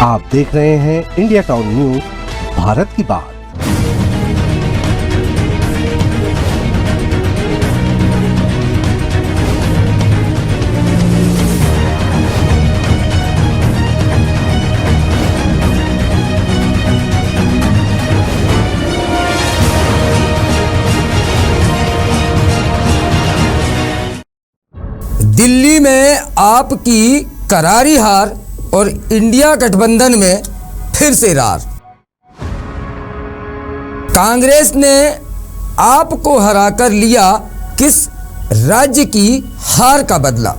आप देख रहे हैं इंडिया टाउन न्यूज, भारत की बात। दिल्ली में आपकी करारी हार और इंडिया गठबंधन में फिर से रार। कांग्रेस ने आपको हराकर लिया किस राज्य की हार का बदला?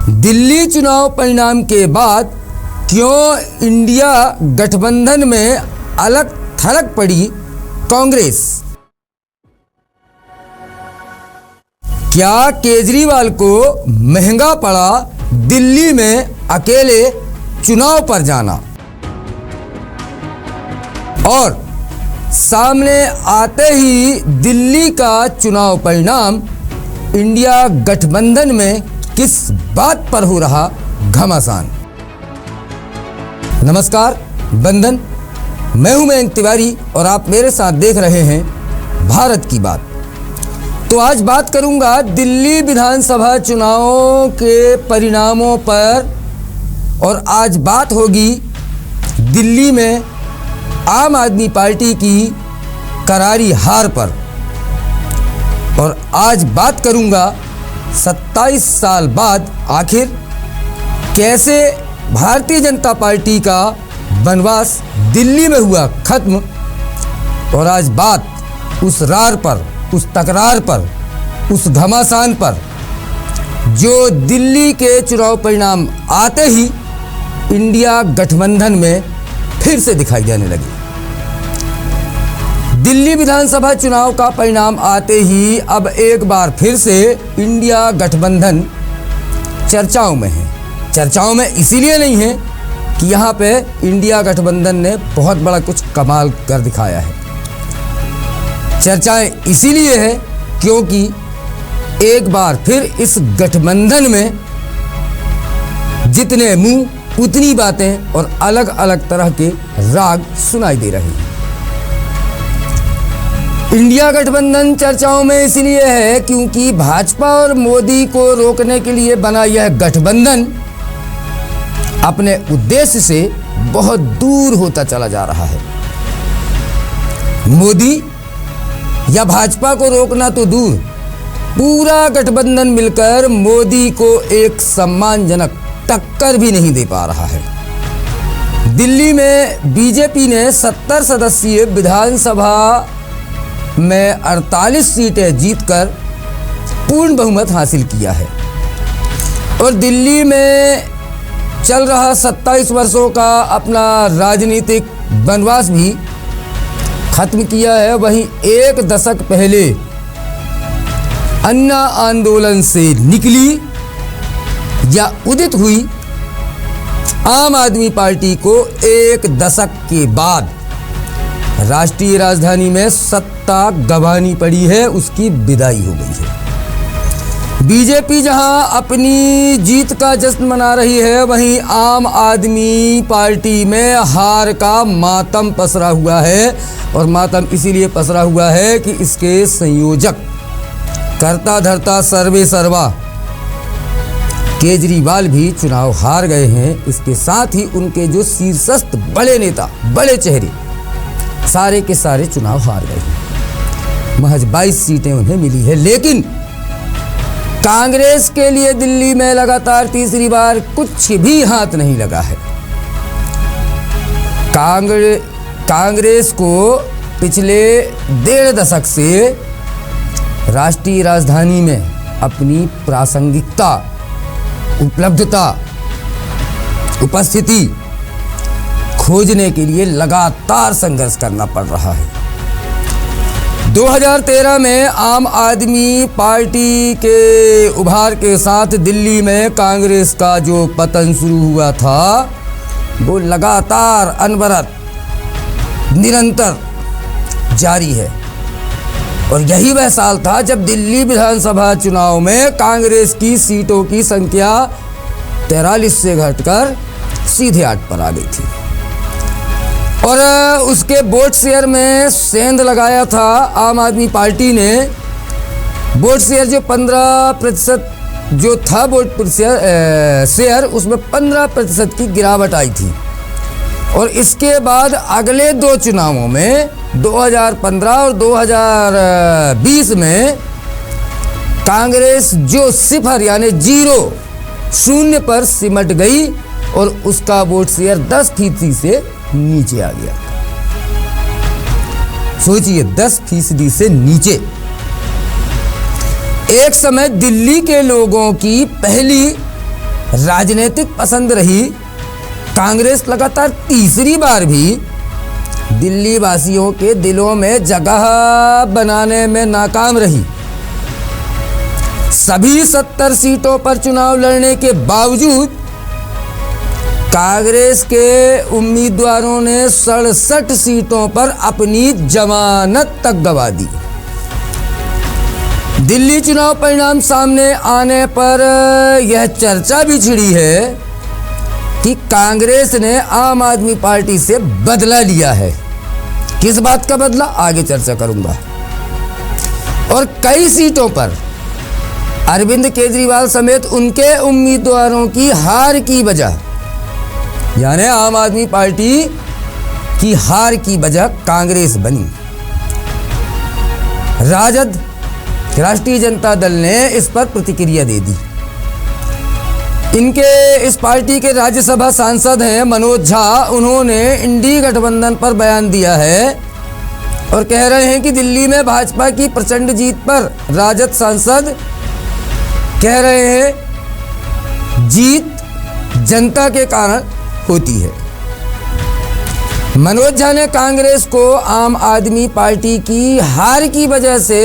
दिल्ली चुनाव परिणाम के बाद क्यों इंडिया गठबंधन में अलग थलग पड़ी कांग्रेस? क्या केजरीवाल को महंगा पड़ा दिल्ली में अकेले चुनाव पर जाना? और सामने आते ही दिल्ली का चुनाव परिणाम इंडिया गठबंधन में किस बात पर हो रहा घमासान? नमस्कार बंधन, मैं हूं मयंक तिवारी और आप मेरे साथ देख रहे हैं भारत की बात। तो आज बात करूंगा दिल्ली विधानसभा चुनावों के परिणामों पर और आज बात होगी दिल्ली में आम आदमी पार्टी की करारी हार पर। और आज बात करूंगा 27 साल बाद आखिर कैसे भारतीय जनता पार्टी का वनवास दिल्ली में हुआ खत्म। और आज बात उस रार पर, उस तकरार पर, उस घमासान पर जो दिल्ली के चुनाव परिणाम आते ही इंडिया गठबंधन में फिर से दिखाई देने लगी। दिल्ली विधानसभा चुनाव का परिणाम आते ही अब एक बार फिर से इंडिया गठबंधन चर्चाओं में है। चर्चाओं में इसीलिए नहीं है कि यहाँ पे इंडिया गठबंधन ने बहुत बड़ा कुछ कमाल कर दिखाया है। चर्चाएं इसीलिए है क्योंकि एक बार फिर इस गठबंधन में जितने मुंह उतनी बातें और अलग अलग तरह के राग सुनाई दे रहे हैं। इंडिया गठबंधन चर्चाओं में इसीलिए है क्योंकि भाजपा और मोदी को रोकने के लिए बना यह गठबंधन अपने उद्देश्य से बहुत दूर होता चला जा रहा है। मोदी या भाजपा को रोकना तो दूर, पूरा गठबंधन मिलकर मोदी को एक सम्मानजनक टक्कर भी नहीं दे पा रहा है। दिल्ली में बीजेपी ने 70 सदस्यीय विधानसभा में 48 सीटें जीतकर पूर्ण बहुमत हासिल किया है और दिल्ली में चल रहा 27 वर्षों का अपना राजनीतिक वनवास भी खत्म किया है। वहीं एक दशक पहले अन्ना आंदोलन से निकली या उदित हुई आम आदमी पार्टी को एक दशक के बाद राष्ट्रीय राजधानी में सत्ता गंवानी पड़ी है, उसकी विदाई हो गई है। बीजेपी जहां अपनी जीत का जश्न मना रही है, वहीं आम आदमी पार्टी में हार का मातम पसरा हुआ है। और मातम इसीलिए पसरा हुआ है कि इसके संयोजक, करता धरता सर्वे सर्वा केजरीवाल भी चुनाव हार गए हैं। इसके साथ ही उनके जो शीर्षस्थ बड़े नेता, बड़े चेहरे सारे के सारे चुनाव हार गए हैं। महज 22 सीटें उन्हें मिली है। लेकिन कांग्रेस के लिए दिल्ली में लगातार तीसरी बार कुछ भी हाथ नहीं लगा है। कांग्रेस को पिछले 1.5 दशक से राष्ट्रीय राजधानी में अपनी प्रासंगिकता, उपलब्धता, उपस्थिति खोजने के लिए लगातार संघर्ष करना पड़ रहा है। 2013 में आम आदमी पार्टी के उभार के साथ दिल्ली में कांग्रेस का जो पतन शुरू हुआ था, वो लगातार अनवरत निरंतर जारी है। और यही वह साल था जब दिल्ली विधानसभा चुनाव में कांग्रेस की सीटों की संख्या 43 से घटकर सीधे 8 पर आ गई थी। और उसके वोट शेयर में सेंध लगाया था आम आदमी पार्टी ने। वोट शेयर जो 15% जो था वोट शेयर उसमें 15% की गिरावट आई थी। और इसके बाद अगले 2 चुनावों में 2015 और 2020 में कांग्रेस जो 0 यानी 0 पर सिमट गई और उसका वोट शेयर 10% से नीचे आ गया। सोचिए 10% से नीचे। एक समय दिल्ली के लोगों की पहली राजनीतिक पसंद रही कांग्रेस। लगातार तीसरी बार भी दिल्ली वासियों के दिलों में जगह बनाने में नाकाम रही। सभी 70 सीटों पर चुनाव लड़ने के बावजूद कांग्रेस के उम्मीदवारों ने 67 सीटों पर अपनी जमानत तक गंवा दी। दिल्ली चुनाव परिणाम सामने आने पर यह चर्चा भी छिड़ी है कि कांग्रेस ने आम आदमी पार्टी से बदला लिया है। किस बात का बदला, आगे चर्चा करूंगा। और कई सीटों पर अरविंद केजरीवाल समेत उनके उम्मीदवारों की हार की वजह, यानी आम आदमी पार्टी की हार की वजह कांग्रेस बनी। राजद, राष्ट्रीय जनता दल ने इस पर प्रतिक्रिया दे दी। इनके इस पार्टी के राज्यसभा सांसद हैं मनोज झा। उन्होंने इंडी गठबंधन पर बयान दिया है और कह रहे हैं कि दिल्ली में भाजपा की प्रचंड जीत पर राजद सांसद कह रहे हैं जीत जनता के कारण होती है। मनोज झा ने कांग्रेस को आम आदमी पार्टी की हार की वजह से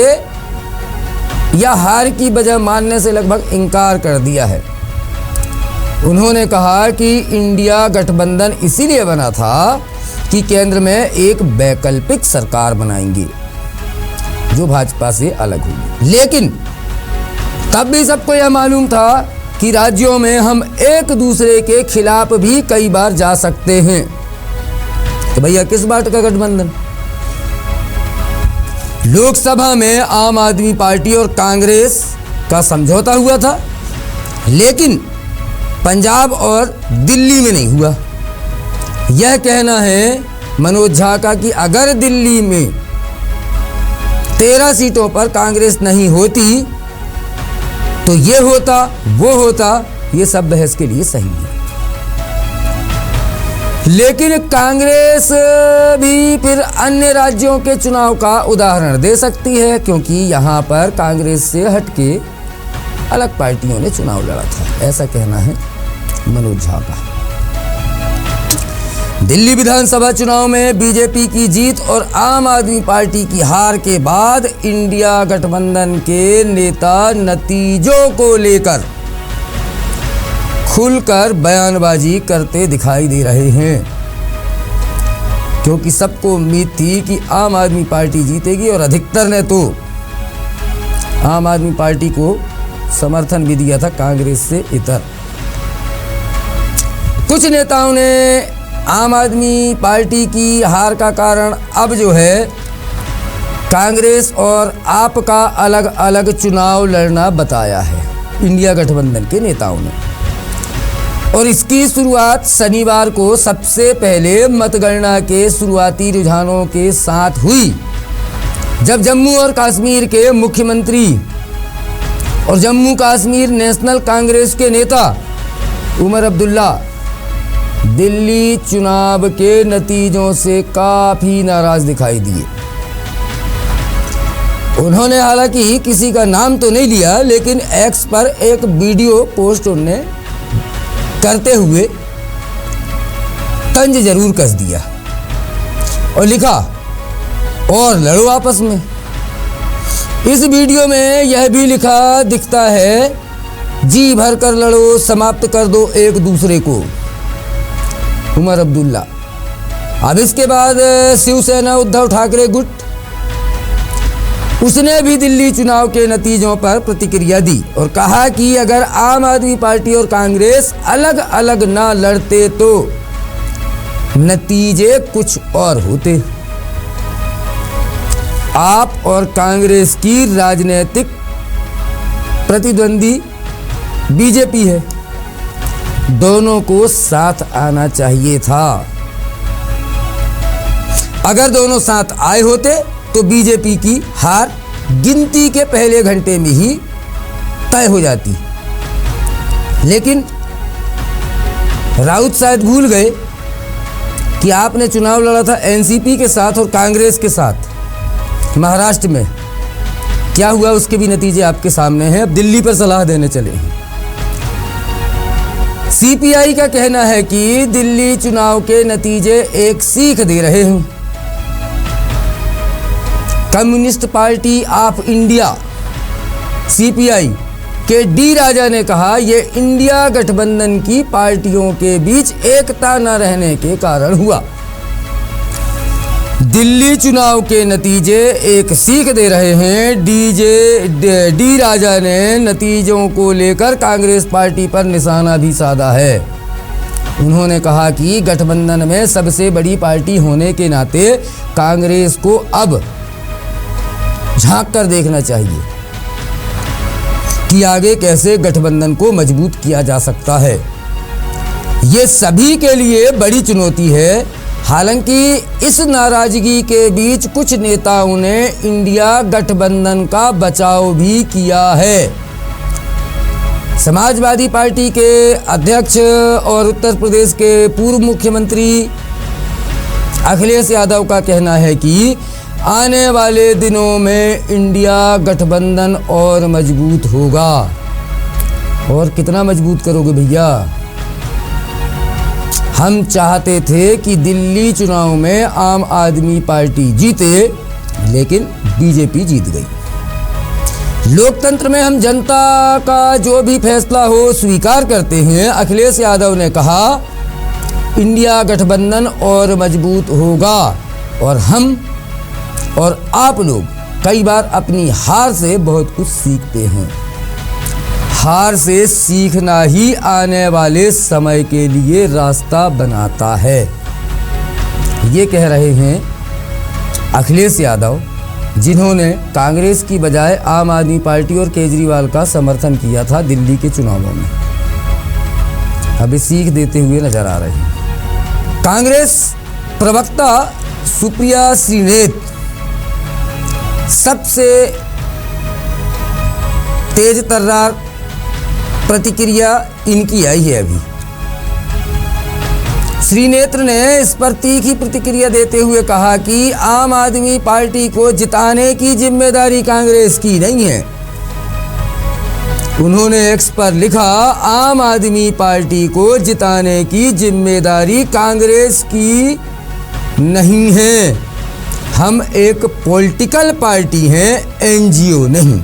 या हार की वजह मानने से लगभग इनकार कर दिया है। उन्होंने कहा कि इंडिया गठबंधन इसीलिए बना था कि केंद्र में एक वैकल्पिक सरकार बनाएंगे जो भाजपा से अलग होगी। लेकिन तब भी सबको यह मालूम था कि राज्यों में हम एक दूसरे के खिलाफ भी कई बार जा सकते हैं। तो भैया किस बात का गठबंधन? लोकसभा में आम आदमी पार्टी और कांग्रेस का समझौता हुआ था, लेकिन पंजाब और दिल्ली में नहीं हुआ। यह कहना है मनोज झा का कि अगर दिल्ली में 13 सीटों पर कांग्रेस नहीं होती तो ये होता वो होता, ये सब बहस के लिए सही है। लेकिन कांग्रेस भी फिर अन्य राज्यों के चुनाव का उदाहरण दे सकती है, क्योंकि यहाँ पर कांग्रेस से हटके अलग पार्टियों ने चुनाव लड़ा था, ऐसा कहना है मनोज झा का। दिल्ली विधानसभा चुनाव में बीजेपी की जीत और आम आदमी पार्टी की हार के बाद इंडिया गठबंधन के नेता नतीजों को लेकर खुलकर बयानबाजी करते दिखाई दे रहे हैं, क्योंकि सबको उम्मीद थी कि आम आदमी पार्टी जीतेगी और अधिकतर ने तो आम आदमी पार्टी को समर्थन भी दिया था कांग्रेस से इतर। कुछ नेताओं ने आम आदमी पार्टी की हार का कारण अब जो है कांग्रेस और आप का अलग अलग चुनाव लड़ना बताया है, इंडिया गठबंधन के नेताओं ने। और इसकी शुरुआत शनिवार को सबसे पहले मतगणना के शुरुआती रुझानों के साथ हुई, जब जम्मू और कश्मीर के मुख्यमंत्री और जम्मू कश्मीर नेशनल कांग्रेस के नेता उमर अब्दुल्ला दिल्ली चुनाव के नतीजों से काफी नाराज दिखाई दिए। उन्होंने हालांकि किसी का नाम तो नहीं लिया, लेकिन एक्स पर एक वीडियो पोस्ट उन्होंने करते हुए तंज जरूर कस दिया और लिखा, और लड़ो आपस में। इस वीडियो में यह भी लिखा दिखता है, जी भर कर लड़ो, समाप्त कर दो एक दूसरे को, उमर अब्दुल्ला। अब इसके बाद शिवसेना उद्धव ठाकरे गुट उसने भी दिल्ली चुनाव के नतीजों पर प्रतिक्रिया दी और कहा कि अगर आम आदमी पार्टी और कांग्रेस अलग अलग ना लड़ते तो नतीजे कुछ और होते। आप और कांग्रेस की राजनीतिक प्रतिद्वंदी बीजेपी है, दोनों को साथ आना चाहिए था। अगर दोनों साथ आए होते तो बीजेपी की हार गिनती के पहले घंटे में ही तय हो जाती। लेकिन राउत शायद भूल गए कि आपने चुनाव लड़ा था एनसीपी के साथ और कांग्रेस के साथ महाराष्ट्र में। क्या हुआ उसके भी नतीजे आपके सामने हैं। अब दिल्ली पर सलाह देने चले हैं। सीपीआई का कहना है कि दिल्ली चुनाव के नतीजे एक सीख दे रहे हैं। Communist party of India CPI के डी राजा ने कहा, यह इंडिया गठबंधन की पार्टियों के बीच एकता न रहने के कारण हुआ। दिल्ली चुनाव के नतीजे एक सीख दे रहे हैं। डी राजा ने नतीजों को लेकर कांग्रेस पार्टी पर निशाना भी साधा है। उन्होंने कहा कि गठबंधन में सबसे बड़ी पार्टी होने के नाते कांग्रेस को अब झांक कर देखना चाहिए कि आगे कैसे गठबंधन को मजबूत किया जा सकता है। ये सभी के लिए बड़ी चुनौती है। हालांकि इस नाराजगी के बीच कुछ नेताओं ने इंडिया गठबंधन का बचाव भी किया है। समाजवादी पार्टी के अध्यक्ष और उत्तर प्रदेश के पूर्व मुख्यमंत्री अखिलेश यादव का कहना है कि आने वाले दिनों में इंडिया गठबंधन और मजबूत होगा। और कितना मजबूत करोगे भैया? हम चाहते थे कि दिल्ली चुनाव में आम आदमी पार्टी जीते, लेकिन बीजेपी जीत गई। लोकतंत्र में हम जनता का जो भी फैसला हो स्वीकार करते हैं। अखिलेश यादव ने कहा, इंडिया गठबंधन और मजबूत होगा और हम और आप लोग कई बार अपनी हार से बहुत कुछ सीखते हैं। हार से सीखना ही आने वाले समय के लिए रास्ता बनाता है। ये कह रहे हैं अखिलेश यादव, जिन्होंने कांग्रेस की बजाय आम आदमी पार्टी और केजरीवाल का समर्थन किया था दिल्ली के चुनावों में। अभी सीख देते हुए नजर आ रहे हैं। कांग्रेस प्रवक्ता सुप्रिया श्रीनेत सबसे तेज तर्रार प्रतिक्रिया इनकी आई है। अभी श्रीनेत्र ने इस पर तीखी प्रतिक्रिया देते हुए कहा कि आम आदमी पार्टी को जिताने की जिम्मेदारी कांग्रेस की नहीं है। उन्होंने एक्स पर लिखा, आम आदमी पार्टी को जिताने की जिम्मेदारी कांग्रेस की नहीं है। हम एक पॉलिटिकल पार्टी हैं, एनजीओ नहीं।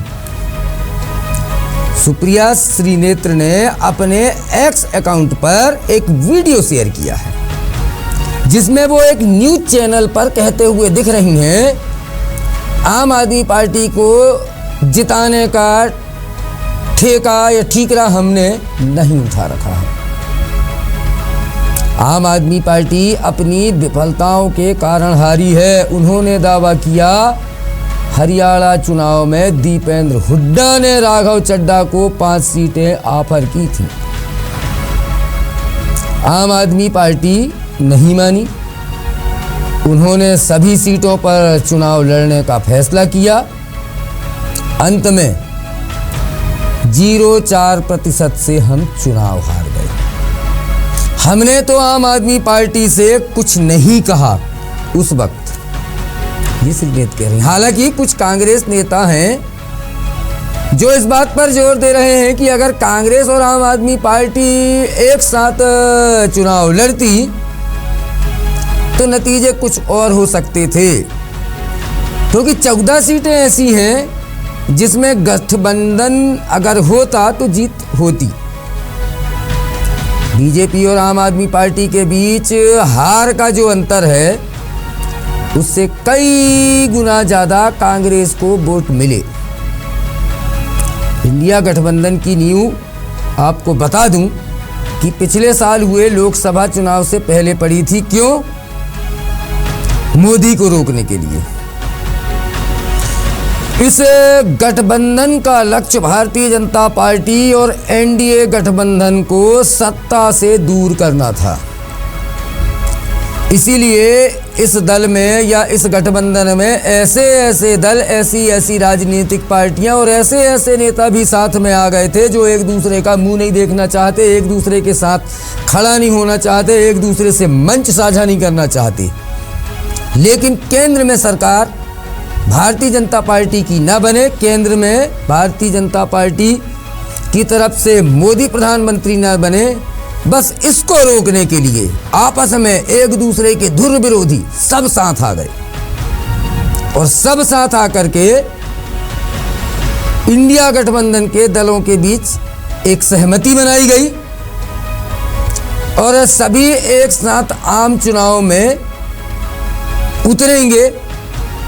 सुप्रिया श्रीनेत्र ने अपने एक्स अकाउंट पर एक वीडियो शेयर किया है, जिसमें वो एक न्यूज चैनल पर कहते हुए दिख रही हैं, आम आदमी पार्टी को जिताने का ठेका या ठीकरा हमने नहीं उठा रखा है। आम आदमी पार्टी अपनी विफलताओं के कारण हारी है। उन्होंने दावा किया, हरियाणा चुनाव में दीपेंद्र हुड्डा ने राघव चड्ढा को 5 सीटें ऑफर की थी। आम आदमी पार्टी नहीं मानी। उन्होंने सभी सीटों पर चुनाव लड़ने का फैसला किया। अंत में 0.4% से हम चुनाव हार गए। हमने तो आम आदमी पार्टी से कुछ नहीं कहा उस वक्त, ये श्रीनेत कह रही हैं। हालांकि कुछ कांग्रेस नेता हैं जो इस बात पर जोर दे रहे हैं कि अगर कांग्रेस और आम आदमी पार्टी एक साथ चुनाव लड़ती तो नतीजे कुछ और हो सकते थे, क्योंकि 14 सीटें ऐसी हैं जिसमें गठबंधन अगर होता तो जीत होती। बीजेपी और आम आदमी पार्टी के बीच हार का जो अंतर है उससे कई गुना ज़्यादा कांग्रेस को वोट मिले। इंडिया गठबंधन की नींव आपको बता दूं कि पिछले साल हुए लोकसभा चुनाव से पहले पड़ी थी। क्यों? मोदी को रोकने के लिए। इस गठबंधन का लक्ष्य भारतीय जनता पार्टी और एनडीए गठबंधन को सत्ता से दूर करना था। इसीलिए इस दल में या इस गठबंधन में ऐसे ऐसे दल, ऐसी ऐसी राजनीतिक पार्टियां और ऐसे ऐसे नेता भी साथ में आ गए थे जो एक दूसरे का मुंह नहीं देखना चाहते, एक दूसरे के साथ खड़ा नहीं होना चाहते, एक दूसरे से मंच साझा नहीं करना चाहते। लेकिन केंद्र में सरकार भारतीय जनता पार्टी की न बने, केंद्र में भारतीय जनता पार्टी की तरफ से मोदी प्रधानमंत्री न बने, बस इसको रोकने के लिए आपस में एक दूसरे के धुर विरोधी सब साथ आ गए और सब साथ आकर के इंडिया गठबंधन के दलों के बीच एक सहमति बनाई गई और सभी एक साथ आम चुनाव में उतरेंगे,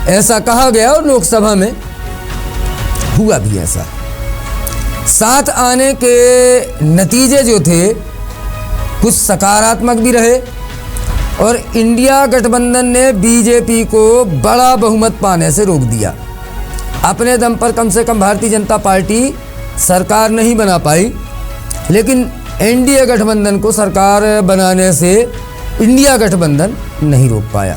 ऐसा कहा गया और लोकसभा में हुआ भी ऐसा। साथ आने के नतीजे जो थे कुछ सकारात्मक भी रहे और इंडिया गठबंधन ने बीजेपी को बड़ा बहुमत पाने से रोक दिया। अपने दम पर कम से कम भारतीय जनता पार्टी सरकार नहीं बना पाई, लेकिन एनडीए गठबंधन को सरकार बनाने से इंडिया गठबंधन नहीं रोक पाया।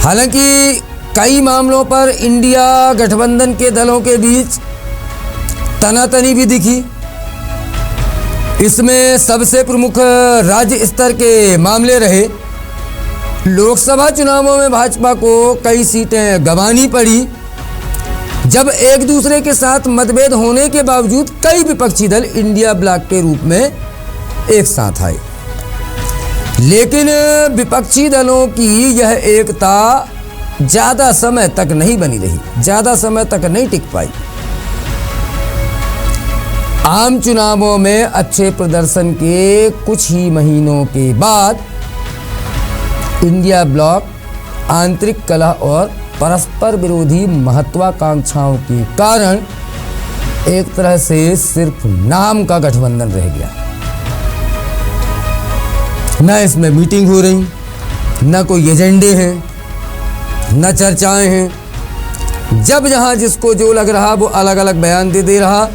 हालांकि कई मामलों पर इंडिया गठबंधन के दलों के बीच तनातनी भी दिखी। इसमें सबसे प्रमुख राज्य स्तर के मामले रहे। लोकसभा चुनावों में भाजपा को कई सीटें गंवानी पड़ी, जब एक दूसरे के साथ मतभेद होने के बावजूद कई विपक्षी दल इंडिया ब्लॉक के रूप में एक साथ आए। लेकिन विपक्षी दलों की यह एकता ज़्यादा समय तक नहीं बनी रही, ज़्यादा समय तक नहीं टिक पाई। आम चुनावों में अच्छे प्रदर्शन के कुछ ही महीनों के बाद इंडिया ब्लॉक आंतरिक कलह और परस्पर विरोधी महत्वाकांक्षाओं के कारण एक तरह से सिर्फ नाम का गठबंधन रह गया। न इसमें मीटिंग हो रही, न कोई एजेंडे हैं, न चर्चाएं हैं। जब जहां जिसको जो लग रहा वो अलग अलग बयान दे रहा,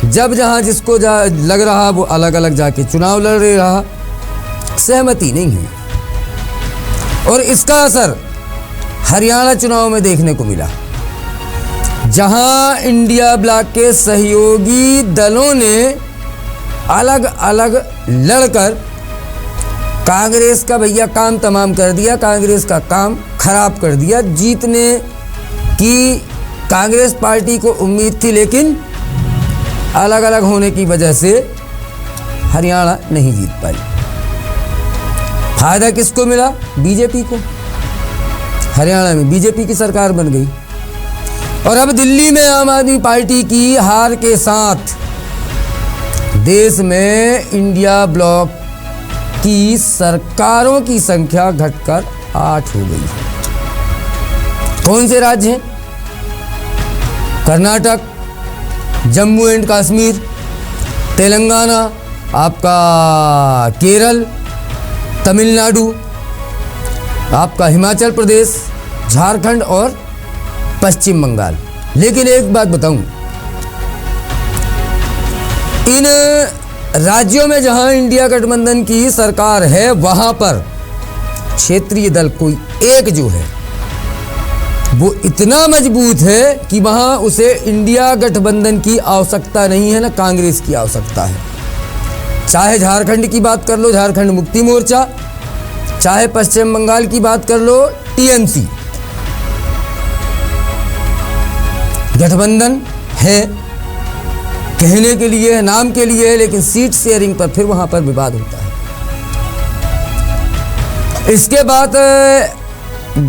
जब जहां जिसको लग रहा वो अलग अलग जाके चुनाव लड़ रहा। सहमति नहीं है और इसका असर हरियाणा चुनाव में देखने को मिला, जहां इंडिया ब्लॉक के सहयोगी दलों ने अलग अलग लड़कर कांग्रेस का भैया काम तमाम कर दिया, कांग्रेस का काम खराब कर दिया। जीतने की कांग्रेस पार्टी को उम्मीद थी, लेकिन अलग अलग होने की वजह से हरियाणा नहीं जीत पाई। फायदा किसको मिला? बीजेपी को। हरियाणा में बीजेपी की सरकार बन गई और अब दिल्ली में आम आदमी पार्टी की हार के साथ देश में इंडिया ब्लॉक की सरकारों की संख्या घटकर 8 हो गई है। कौन से राज्य हैं? कर्नाटक, जम्मू एंड कश्मीर, तेलंगाना, आपका केरल, तमिलनाडु, आपका हिमाचल प्रदेश, झारखंड और पश्चिम बंगाल। लेकिन एक बात बताऊं, इन राज्यों में जहां इंडिया गठबंधन की सरकार है, वहां पर क्षेत्रीय दल कोई एक जो है वो इतना मजबूत है कि वहां उसे इंडिया गठबंधन की आवश्यकता नहीं है, ना कांग्रेस की आवश्यकता है। चाहे झारखंड की बात कर लो, झारखंड मुक्ति मोर्चा, चाहे पश्चिम बंगाल की बात कर लो, टीएमसी। गठबंधन है, कहने के लिए है, नाम के लिए है, लेकिन सीट शेयरिंग पर फिर वहां पर विवाद होता है। इसके बाद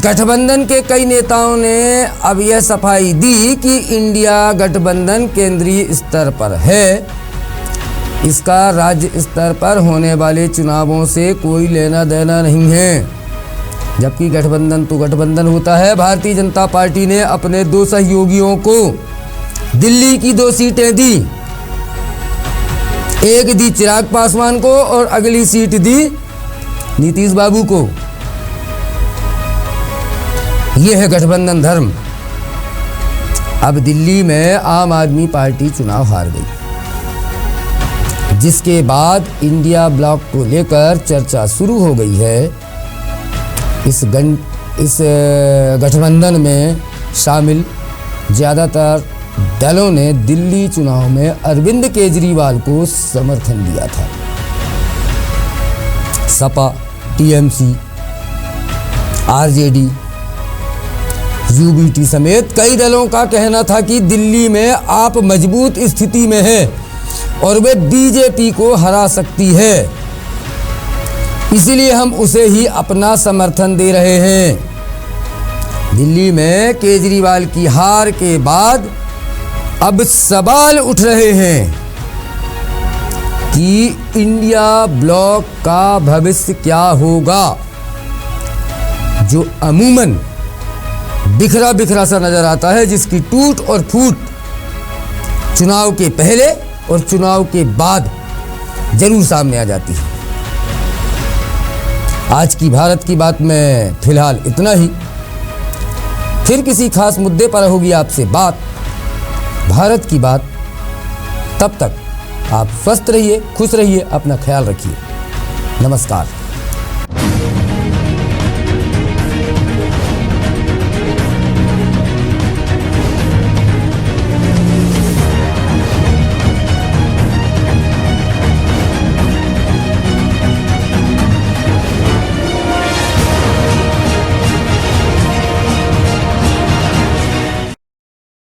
गठबंधन के कई नेताओं ने अब यह सफाई दी कि इंडिया गठबंधन केंद्रीय स्तर पर है, इसका राज्य स्तर पर होने वाले चुनावों से कोई लेना देना नहीं है। जबकि गठबंधन तो गठबंधन होता है। भारतीय जनता पार्टी ने अपने 2 सहयोगियों को दिल्ली की 2 सीटें दी, एक दी चिराग पासवान को और अगली सीट दी नीतीश बाबू को। यह है गठबंधन धर्म। अब दिल्ली में आम आदमी पार्टी चुनाव हार गई, जिसके बाद इंडिया ब्लॉक को लेकर चर्चा शुरू हो गई है। इस गठबंधन में शामिल ज़्यादातर दलों ने दिल्ली चुनाव में अरविंद केजरीवाल को समर्थन दिया था। सपा, टीएमसी, आरजेडी, यूबीटी समेत कई दलों का कहना था कि दिल्ली में आप मजबूत स्थिति में हैं और वे बीजेपी को हरा सकती है, इसलिए हम उसे ही अपना समर्थन दे रहे हैं। दिल्ली में केजरीवाल की हार के बाद अब सवाल उठ रहे हैं कि इंडिया ब्लॉक का भविष्य क्या होगा, जो अमूमन बिखरा बिखरा सा नजर आता है, जिसकी टूट और फूट चुनाव के पहले और चुनाव के बाद जरूर सामने आ जाती है। आज की भारत की बात में फिलहाल इतना ही। फिर किसी खास मुद्दे पर होगी आपसे बात, भारत की बात। तब तक आप स्वस्थ रहिए, खुश रहिए, अपना ख्याल रखिए। नमस्कार।